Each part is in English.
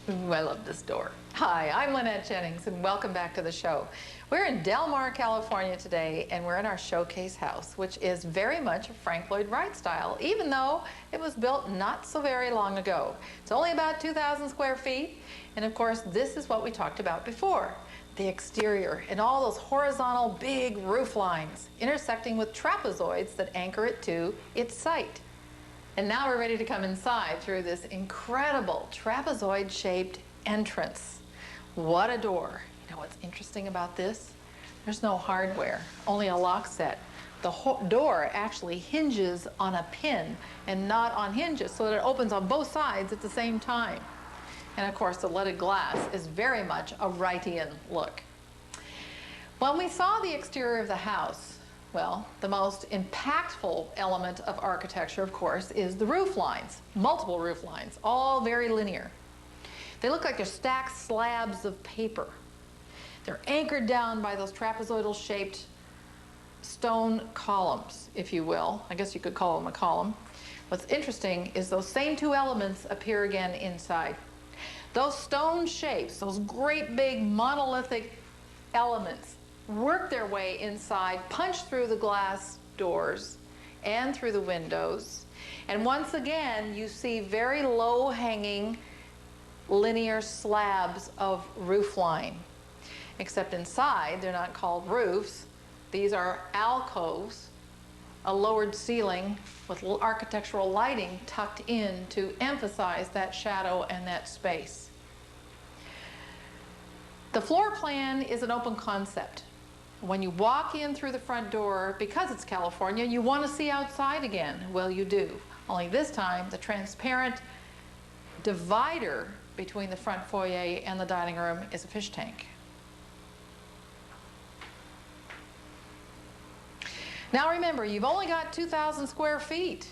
Ooh, I love this door. Hi, I'm Lynette Jennings, and welcome back to the show. We're in Del Mar, California today, and we're in our showcase house, which is very much a Frank Lloyd Wright style, even though it was built not so very long ago. It's only about 2,000 square feet, and of course, this is what we talked about before. The exterior and all those horizontal big roof lines intersecting with trapezoids that anchor it to its site. And now we're ready to come inside through this incredible trapezoid-shaped entrance. What a door. You know what's interesting about this? There's no hardware, only a lock set. The door actually hinges on a pin and not on hinges, so that it opens on both sides at the same time. And of course, the leaded glass is very much a Wrightian look. When we saw the exterior of the house, well, the most impactful element of architecture, of course, is the roof lines, multiple roof lines, all very linear. They look like they're stacked slabs of paper. They're anchored down by those trapezoidal-shaped stone columns, if you will. I guess you could call them a column. What's interesting is those same two elements appear again inside. Those stone shapes, those great big monolithic elements, work their way inside, punch through the glass doors and through the windows. And once again, you see very low-hanging linear slabs of roof line. Except inside, they're not called roofs. These are alcoves, a lowered ceiling with architectural lighting tucked in to emphasize that shadow and that space. The floor plan is an open concept. When you walk in through the front door, because it's California, you want to see outside again. Well, you do. Only this time, the transparent divider between the front foyer and the dining room is a fish tank. Now remember, you've only got 2,000 square feet,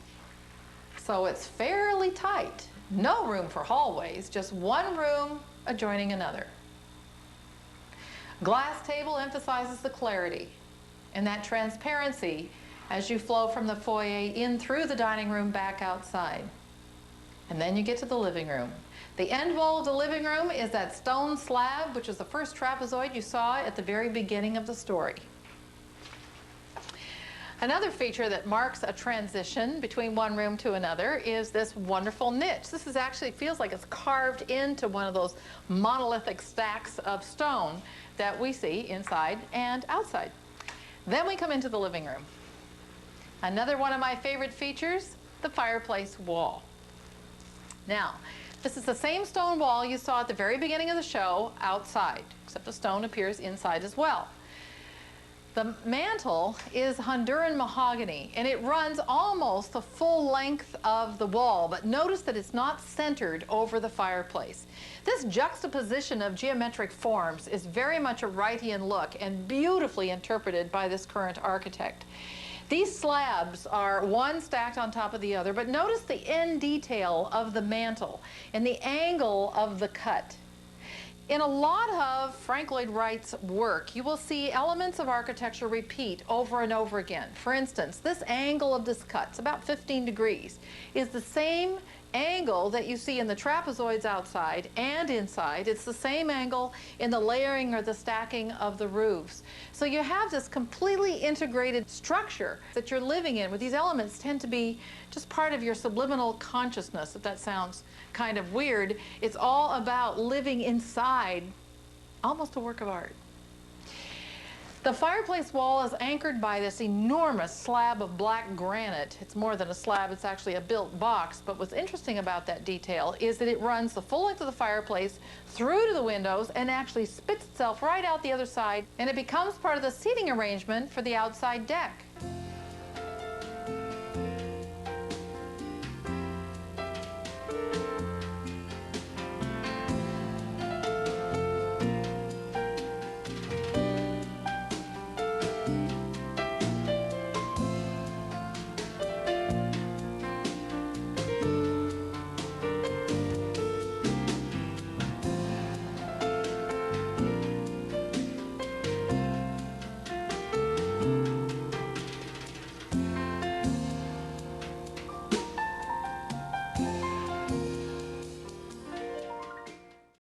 so it's fairly tight. No room for hallways, just one room adjoining another. Glass table emphasizes the clarity and that transparency as you flow from the foyer in through the dining room back outside. And then you get to the living room. The end wall of the living room is that stone slab, which is the first trapezoid you saw at the very beginning of the story. Another feature that marks a transition between one room to another is this wonderful niche. This actually feels like it's carved into one of those monolithic stacks of stone that we see inside and outside. Then we come into the living room. Another one of my favorite features, the fireplace wall. Now, this is the same stone wall you saw at the very beginning of the show outside, except the stone appears inside as well. The mantel is Honduran mahogany, and it runs almost the full length of the wall, but notice that it's not centered over the fireplace. This juxtaposition of geometric forms is very much a Wrightian look and beautifully interpreted by this current architect. These slabs are one stacked on top of the other, but notice the end detail of the mantel and the angle of the cut. In a lot of Frank Lloyd Wright's work, you will see elements of architecture repeat over and over again. For instance, this angle of this cut, it's about 15 degrees, is the same angle that you see in the trapezoids outside and inside. It's the same angle in the layering or the stacking of the roofs. So you have this completely integrated structure that you're living in, where these elements tend to be just part of your subliminal consciousness, if that sounds kind of weird. It's all about living inside almost a work of art. The fireplace wall is anchored by this enormous slab of black granite. It's more than a slab, it's actually a built box. But what's interesting about that detail is that it runs the full length of the fireplace through to the windows and actually spits itself right out the other side, and it becomes part of the seating arrangement for the outside deck.